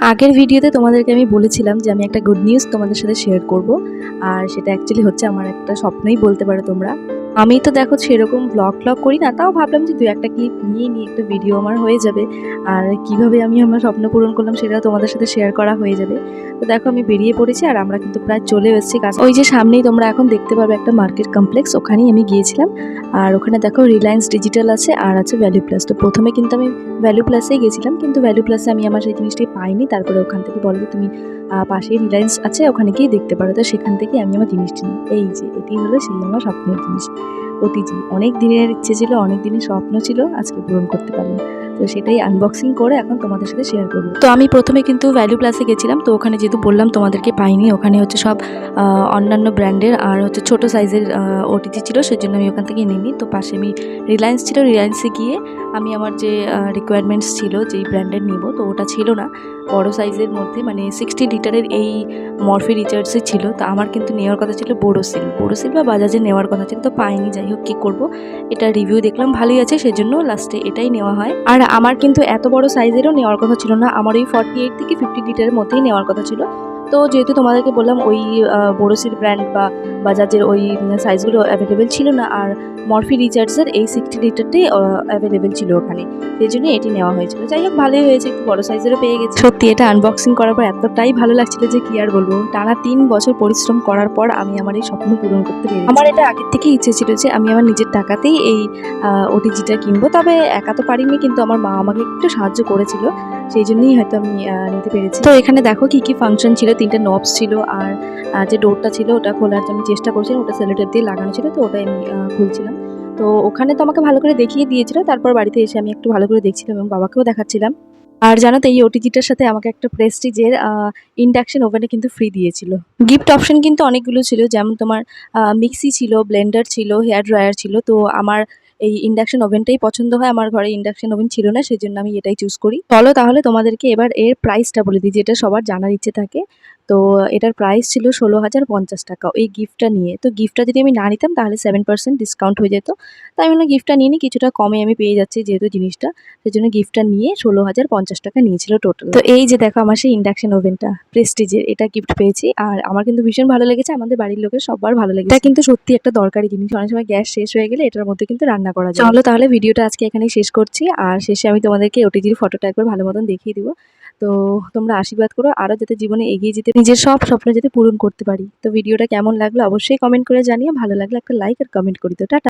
আগের ভিডিওতে তোমাদেরকে আমি বলেছিলাম যে আমি একটা গুড নিউজ তোমাদের সাথে শেয়ার করব। আর সেটা অ্যাকচুয়ালি হচ্ছে আমার একটা স্বপ্নই বলতে পারো তোমরা। আমি তো দেখো সেরকম ব্লগ করি না, তাও ভাবলাম যে ২-১টা ক্লিপ নিয়ে একটা ভিডিও আমার হয়ে যাবে। আর কিভাবে আমি আমার স্বপ্ন পূরণ করলাম সেটাও তোমাদের সাথে শেয়ার করা হয়ে যাবে। তো দেখো আমি বেরিয়ে পড়েছি আর আমরা কিন্তু প্রায় চলে এসেছি কাছে। ওই যে সামনেই তোমরা এখন দেখতে পারবে একটা মার্কেট কমপ্লেক্স, ওখানেই আমি গিয়েছিলাম। আর ওখানে দেখো রিলায়েন্স ডিজিটাল আছে আর আছে ভ্যালু প্লাস। তো প্রথমে কিন্তু আমি ভ্যালু প্লাসেই গেছিলাম, কিন্তু ভ্যালু প্লাসে আমি আমার সেই জিনিসটি পাইনি। তারপরে ওখান থেকে বলে যে তুমি পাশেই রিলায়েন্স আছে, ওখানে গিয়ে দেখতে পারো। তো সেখান থেকে আমি আমার জিনিসটি নিই। এই যে এটি হলো সেই আমার স্বপ্নের জিনিস ওটিজি। অনেক দিনের ইচ্ছে ছিল, অনেক দিনের স্বপ্ন ছিল, আজকে পূরণ করতে পারলাম। তো সেটাই আনবক্সিং করে এখন তোমাদের সাথে শেয়ার করবো। তো আমি প্রথমে কিন্তু ভ্যালু প্লাসে গেছিলাম। তো ওখানে যেহেতু বললাম তোমাদেরকে পাইনি, ওখানে হচ্ছে সব অন্যান্য ব্র্যান্ডের আর হচ্ছে ছোটো সাইজের ওটিজি ছিল, সেজন্য আমি ওখান থেকে নিইনি। তো পাশে আমি রিলায়েন্স ছিল, রিলায়েন্সে গিয়ে আমি আমার যে রিকোয়ারমেন্টস ছিল যেই ব্র্যান্ডের নিব, তো ওটা ছিল না বড় সাইজের মধ্যে, মানে 60 লিটারের এই মরফি রিচার্জে ছিল। তো আমার কিন্তু নেওয়ার কথা ছিল বোরোসিল বা বাজাজের নেওয়ার কথা ছিল, তো পাইনি। যাই হোক কী করবো, এটা রিভিউ দেখলাম ভালোই আছে, সেজন্য লাস্টে এটাই নেওয়া হয়। আর আমার কিন্তু এত বড় সাইজেরও নেওয়ার কথা ছিল না, আমার ওই 48 থেকে 50 লিটারের মধ্যেই নেওয়ার কথা ছিল। তো যেহেতু তোমাদেরকে বললাম ওই বোরোসিল ব্র্যান্ড বা বাজাজের ওই সাইজগুলো অ্যাভেলেবেল ছিল না, আর মরফি রিচার্জের এই 60 লিটারটাই অ্যাভেলেবেল ছিল ওখানে, সেই জন্য এটি নেওয়া হয়েছিল। যাই হোক ভালোই হয়েছে, একটু বড় সাইজেরও পেয়ে গেছি। সত্যি এটা আনবক্সিং করার পর এতটাই ভালো লাগছিল যে কি আর বলবো। টানা 3 বছর পরিশ্রম করার পর আমি আমার এই স্বপ্ন পূরণ করতে পেরেছি। আমার এটা আগের থেকেই ইচ্ছে ছিল যে আমি আমার নিজের টাকাতেই এই ওটিজিটা কিনবো। তবে একা তো পারিনি, কিন্তু আমার মা আমাকে একটু সাহায্য করেছিল, সেই জন্যই হয়তো আমি নিতে পেরেছি। তো এখানে দেখো কি কি ফাংশন ছিল, 3টে নবস ছিল, আর যে ডোরটা ছিল ওটা খোলার আমি চেষ্টা করছিলাম, ওটা সেলোটেপ দিয়ে লাগানো ছিল, তো ওটাই আমি খুলছিলাম। তো ওখানে তো আমাকে ভালো করে দেখিয়ে দিয়েছিল, তারপর বাড়িতে এসে আমি একটু ভালো করে দেখছিলাম এবং বাবাকেও দেখাচ্ছিলাম। আর জানো তো এই ওটিজিটার সাথে আমাকে একটা প্রেস্টিজের ইন্ডাকশন ওভেনে কিন্তু ফ্রি দিয়েছিল। গিফট অপশন কিন্তু অনেকগুলো ছিল, যেমন তোমার মিক্সি ছিল, ব্লেন্ডার ছিল, হেয়ার ড্রায়ার ছিল। তো আমার এই ইন্ডাকশন ওভেনটাই পছন্দ হয়, আমার ঘরে ইন্ডাকশন ওভেন ছিল না, সেই জন্য আমি এটাই চুজ করি। চলো তাহলে তোমাদেরকে এবার এর প্রাইসটা বলে দিই, যেটা সবার জানার ইচ্ছে থাকে। তো এটার প্রাইস ছিল 16,050 টাকা এই গিফটটা নিয়ে। তো গিফটটা যদি আমি না নিতাম তাহলে 7% ডিসকাউন্ট হয়ে যেত। তাই আমি গিফটটা নিয়ে নিই, কিছুটা কমে আমি পেয়ে যাচ্ছি যেহেতু জিনিসটা, সেই জন্য গিফটটা নিয়ে 16,050 টাকা নিয়েছিল টোটাল। তো এই যে দেখো আমার সেই ইন্ডাকশন ওভেনটা প্রেস্টিজের, এটা গিফট পেয়েছি। আর আমার কিন্তু ভীষণ ভালো লেগেছে, আমাদের বাড়ির লোকের সবার ভালো লেগেছে। এটা কিন্তু সত্যি একটা দরকারি জিনিস, অনেক সময় গ্যাস শেষ হয়ে গেলে এটার মধ্যে কিন্তু রান্না করা যায়। চলো তাহলে ভিডিওটা আজকে এখানেই শেষ করছি, আর শেষে আমি তোমাদেরকে ওটিজির ফটোটা একবার ভালো মতন দেখিয়ে দিব। তো তোমরা আশীর্বাদ করো আরও যাতে জীবনে এগিয়ে যেতে, নিজের সব স্বপ্ন যাতে পূরণ করতে পারি। তো ভিডিওটা কেমন লাগলো অবশ্যই কমেন্ট করে জানিয়ে, ভালো লাগলে একটা লাইক আর কমেন্ট করে দিও। টাটা।